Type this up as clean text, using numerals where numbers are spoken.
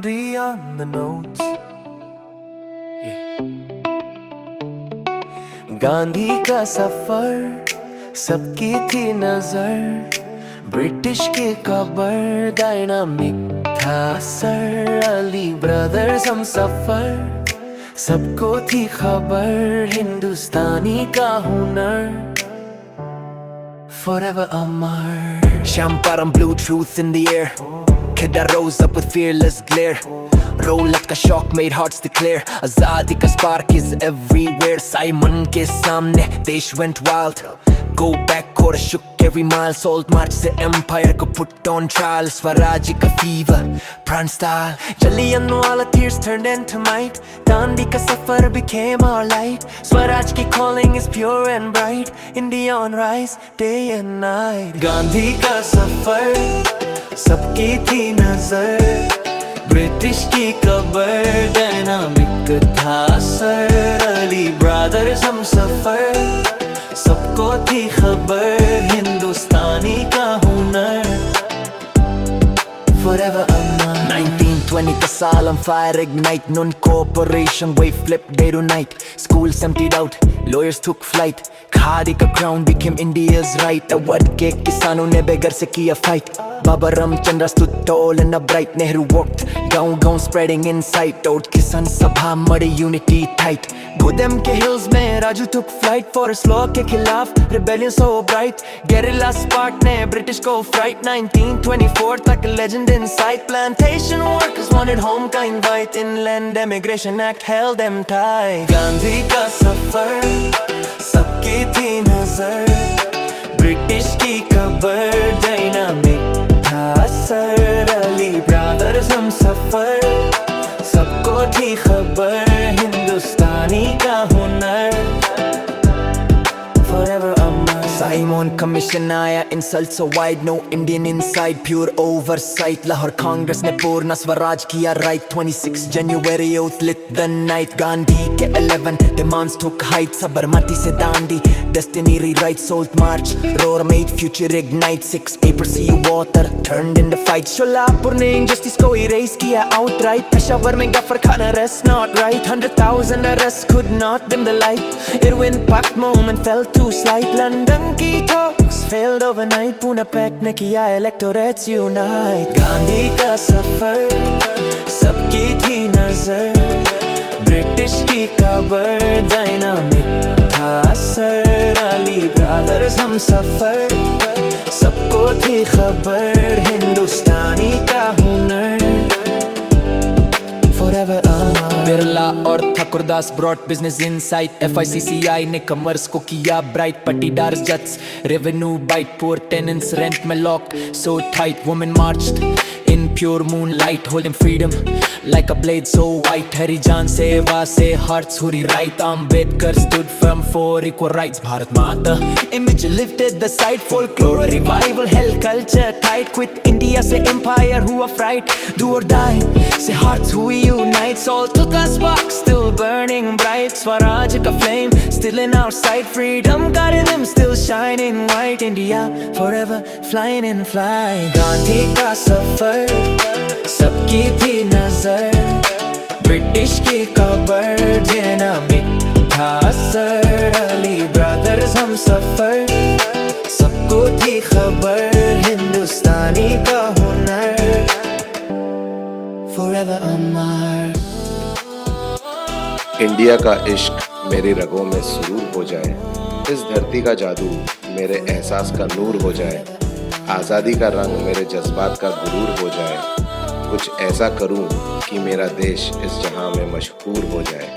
Beyond the Notz. Gandhi का सफर सबकी थी नजर, ब्रिटिश के कबर डायनामिक था सर, अली ब्रदर्स हम सफर सबको थी खबर, हिंदुस्तानी का हुनर forever amar. Shamparam blue truth in the air, kid that rose up with fearless glare, roll like a shock made hearts declare, Azadi ka spark is everywhere. Simon ke samne desh went wild, go back quarter shook every mile, salt march se empire ko put on trial, Swaraj ka fever pran style, Jallianwala tears turned into might, Gandhi ka safar became our light, Swaraj ki calling is pure and bright, India on rise day and night. Gandhi ka safar सबकी थी नजर, British की cover dynamic था sir, Ali brothers हम सफर सबको थी खबर, हिंदुस्तानी का हुनर forever amar. 1920 का साल on fire ignite, non-cooperation wave flip day to night, schools emptied out, lawyers took flight, khadi का crown became India's right, Awadh के किसानों ने बेघर से किया fight, Baba Ramchandra stood tall and upright, Nehru walked गाँव spreading insight, out किसान सभा मड़ी unity tight, Godem के hills में Raju took flight, forest law के खिलाफ rebellion so bright, guerrilla spark ने British को fright, 1924 तक legend in sight, plantation workers wanted home का invite, inland emigration act held them tight. Gandhi का सफर सबकी थी नजर, ब्रिटिश की कबर डायनामिक था सर, अली ब्रदर्स हम सफर सबको थी खबर, हिंदुस्तानी का हुनर forever amar. Simon Commission आया, insult so wide, no Indian inside, pure oversight, Lahore Congress ने पूर्ण स्वराज किया right, 26 January oath lit the night, Gandhi के 11 demands took height, Sabarmati से Dandi destiny rewrite, salt march roar made future ignite, 6 April sea water turned into fight, Solapur ने injustice को erase किया outright, Peshawar में Gruffudd Khan arrest not right, 100,000 arrests could not dim the light, Irwin Park moment fell too slight, London की talks failed overnight, Pune pact ने किया electorates unite. Gandhi का सफर सबकी थी नजर, ब्रिटिश की कबर डायनामिक था सर, अली ब्रदर्स हम सफर सबको थी खबर, हिंदुस्तानी का हुनर forever amar. बिरला और Thakurdas brought business insight, FICCI ने कमर्स को किया bright, पट्टीदार्स जट्स revenue bite, poor tenants rent में locked so tight, women marched in pure moonlight, holding freedom like a blade so white, Harijan सेवा से hearts who rewrite, Ambedkar stood firm for equal rights, Bharat Mata image lifted the sight, folklore revival held culture tight, quit India से empire who are fright, do or die say hearts who unite, salt took us spark still burning bright, Swaraj ka flame still in our sight, freedom का rhythm still shining white, India forever flying in flight. Gandhi का सफर सबकी थी नजर, British की cover dynamic था sir, Ali brothers हम सफर सबको थी खबर, हिंदुस्तानी का हुनर forever amar. इंडिया का इश्क मेरी रगों में सुरूर हो जाए, इस धरती का जादू मेरे एहसास का नूर हो जाए, आज़ादी का रंग मेरे जज्बात का गुरूर हो जाए, कुछ ऐसा करूं कि मेरा देश इस जहां में मशहूर हो जाए.